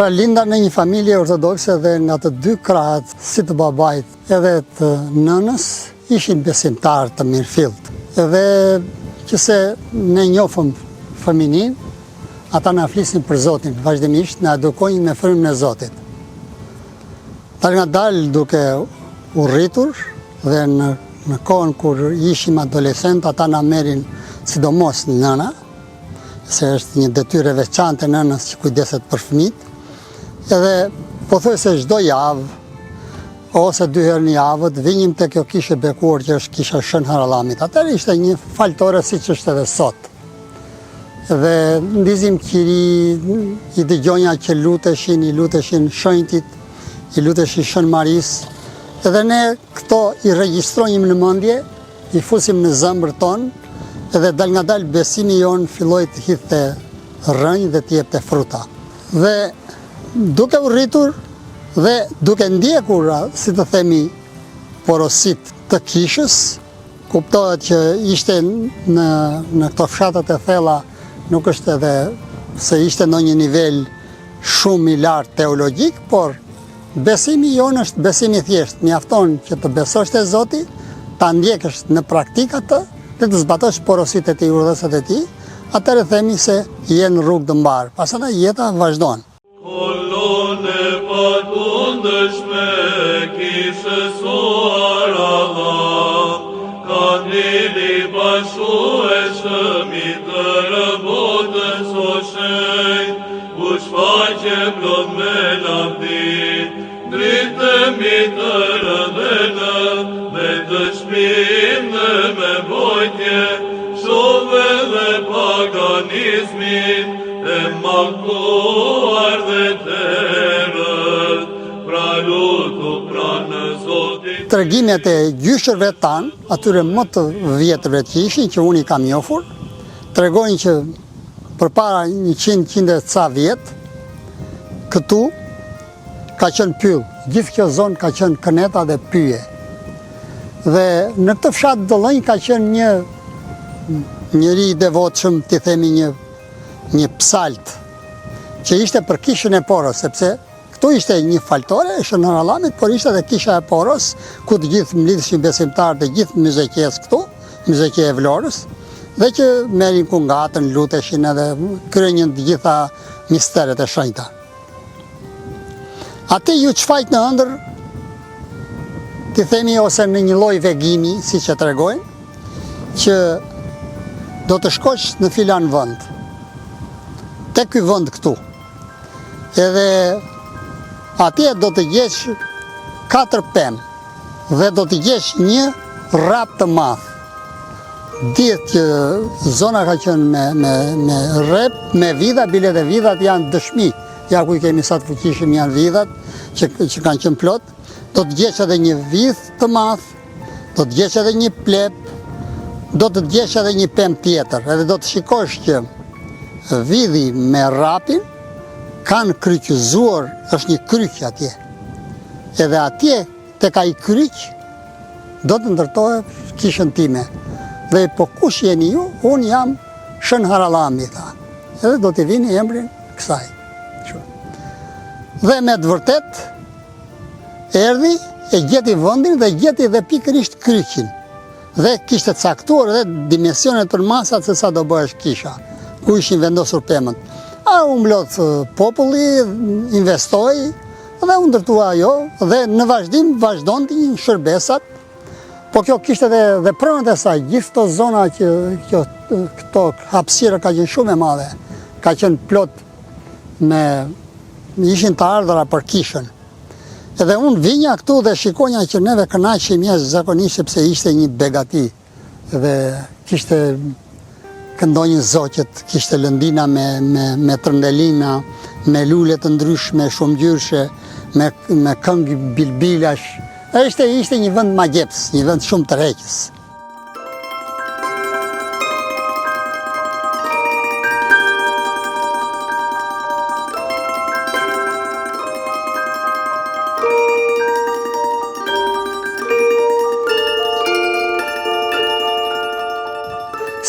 Pra linda në një familje ortodokse dhe nga të dy krahët, si të babait edhe të nënës, ishin besimtarë të mirëfillt. Edhe qëse ne njohëm fëminin, ata na flisin për Zotin, vazhdimisht na edukojnë me frymën e Zotit. Tar nga dalë duke u rritur dhe në kohën kur ishim adolescent, ata na merrin sidomos nëna, se është një detyrë e veçantë e nënës që kujdeset për fëmijët. Edhe po thoj se çdo javë ose 2 herë në javë të vinjim te kjo kishë bekuar që është kisha Shën Harallamit. Atëherë ishte një faltore siç është edhe sot. Dhe ndizim qiri, i dëgjonja që luteshin, i luteshin shenjtit, i luteshin Shën Maris. Edhe ne këto i regjistrojmë në mendje, i fusim në zemrën tonë, edhe dal nga dal besimi jon filloi të hidhte rrënjë dhe të jepte fruta. Dhe duke u rritur dhe duke ndjekur, si të themi, porosit të kishës, kuptohet që ishte në këto fshatat e thella, nuk është edhe se ishte në një nivel shumë i lartë teologjik, por besimi jonë është besimi thjesht. Mjafton që të besosh te Zoti, ta ndjekësh në praktikë atë, dhe të zbatosh porosit e tij, urdhësat e tij, atëherë themi se je në rrugë të mbar. Pastaj jeta vazhdon. Kolone patundësh me kishës o Harallam, Kandili bashu e shëmi të rëbotës o shenjt, u shfaqe blod me lavdit, dritëmi të rëdhenë, me dëshmim dhe me bojtje, shove dhe paganizmin, e malkuar dhe terët, pra lutu pra në Zotin. Tregimet e gjyshërve tanë, atyre më të vjetërve që ishin, që unë i kam njohur, tregojnë që përpara 100 ca vjet, këtu ka qenë pyll. Gjithë kjo zonë ka qenë këneta dhe pyje. Dhe në këtë fshat Dollënj ka qenë një njeri i devotshëm, ti themi një psalt, që ishte për kishën e Poros, sepse këtu ishte një faltore e Shën Harallamit, por ishte edhe kisha e Poros, ku të gjithë mlidheshin besimtarë të gjithë myzeqes këtu, myzeqe e Vlorës, dhe që merrin kungatën, luteshin edhe kryenjën të gjitha misteret e shenjta. Ati ju çfajt në ëndër, ti themi, ose në një lloj vegimi, siç e tregojnë, që do të shkosh në filan vend. Te ky vend këtu. Edhe atje do të gjesh 4 pemë dhe do të gjesh një rrap të madh. Dihet që zona ka qenë me rrep, me vidha, bilet e vidhat janë dëshmi. Ja ku i kemi sa të fuqishëm janë vidhat që kanë qenë plot. Do të gjesh edhe një vidh të madh, do të gjesh edhe një plep, do të gjesh edhe një pemë tjetër, edhe do të shikosh që vidhi me rrapin kanë kryqëzuar, është një kryq atje. Edhe atje, tek ai kryq, do të ndërtohet kishën time. Dhe po kush jeni ju? Unë jam Shën Harallami, tha. Edhe do t'i vini emrin kësaj. Dhe me të vërtet, erdhi, e gjeti vendin dhe gjeti dhe pikërisht kryqin. Dhe kishte caktuar edhe dimensionet për masat se sa do bëhesh kisha, ku ishin vendosur pemët. A u mblodh populli, investoi dhe u ndërtua ajo dhe në vazhdim vazhdonte shërbesat. Po kjo kishte edhe pronët e saj, gjithë këto zona që këto hapësira ka qenë shumë e madhe, ka qenë plot ishin të ardhura për kishën. Edhe unë vinja këtu dhe shikonja që neve kënaqeshim jashtëzakonisht sepse ishte një begati dhe kishte këndonjë zoqet, kishte lëndina me trëndelina, me lule të ndryshme, shumë ngjyrshe, me këngë bilbilash. Ishte një vend magjeps, një vend shumë tërheqës.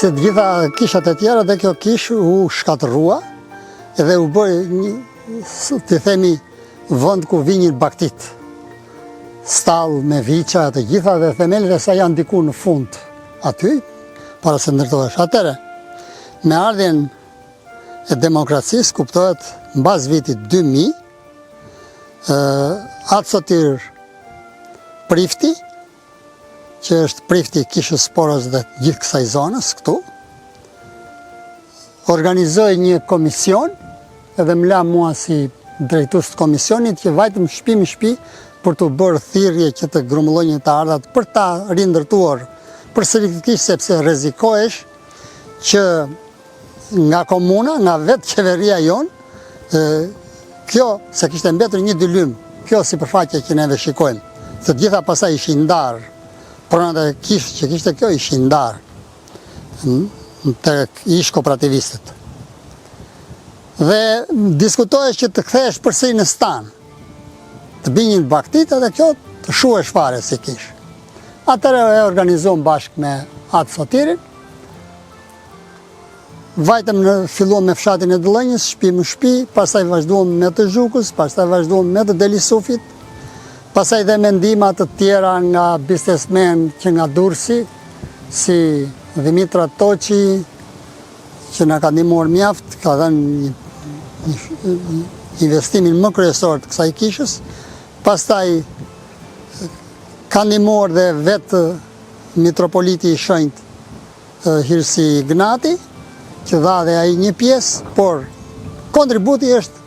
Se të gjitha kishat e tjera dhe kjo kish u shkatërrua edhe u bëj të themi, vënd ku vinjin baktit. Stallë me viqa të gjitha dhe themelit e sa janë diku në fund aty, para se ndërtohesh. Atëre, me ardhjen e demokracisë, kuptohet, në bas vitit 2000, Atsotir Prifti, që është Prifti Kishës Poros dhe gjithë kësaj zonës këtu, organizoi një komision, edhe më la mua si drejtues të komisionit, që vajtëm shtëpi me shtëpi për të bërë thirrje që të grumbullonjë të ardhat për ta rindërtuar përsëritisht, sepse rrezikohesh që nga komuna, nga vetë qeveria jonë, kjo, se kishte mbetur një dylym, kjo sipërfaqe që neve shikojmë, të gjitha pasaj ishin ndarë, pronat e kishë që kishte kjo ishin ndarë të ish kooperativistët. Dhe diskutohesh që të kthehesh përsëri në stan, të binjin baktit edhe kjo të shuhesh fare si kish. Atëre e organizuam bashkë me atë Sotirin, vajtëm filluam me fshatin e Dëllënjës, shtëpi më shtëpi, pastaj vazhduam me të Zhukës, pastaj vazhduam me të Delisufit, pastaj dhe mendima të tjera nga biznesmen që nga Durrësi, si Dimitra Toqi, që na ka ndihmuar mjaft, ka dhënë investimin më kryesor të kësaj kishës, pastaj ka ndihmuar dhe vetë mitropoliti i shenjtë Hirsi Ignati, që dha dhe ai një pjesë, por kontributi është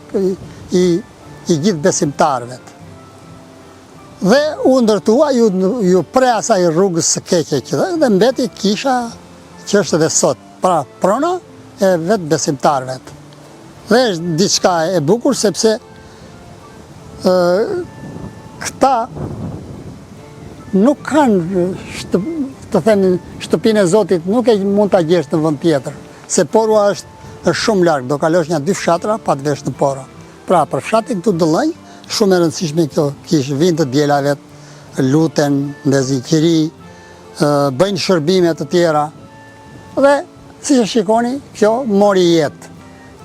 i gjithë besimtarëve. Dhe u ndërtua, ju pre asaj rrugës së keqe që dhe mbeti kisha që është edhe sot, pra prona e vetë besimtarëve. Dhe është diçka e bukur, sepse këta nuk kanë, të themi, shtëpinë e Zotit, nuk e mund ta gjesh në vend tjetër. Se Porua është shumë largë, do kalosh një 2 fshatra pa të vesh në Pora. Pra, për fshatin këtu Dëllënj, shumë e rëndësishme kjo kishë, vinë të djelavet, luten, ndezikiri, bëjnë shërbime të tjera, dhe, si që shikoni, kjo mori jetë.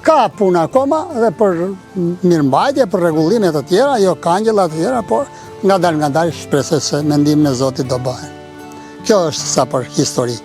Ka puna akoma dhe për mirëmbajtje, për rregullimet të tjera, jo kangjella të tjera, por nga dalë shpresoj se mendimin e Zotit do bëhen. Kjo është sa për histori.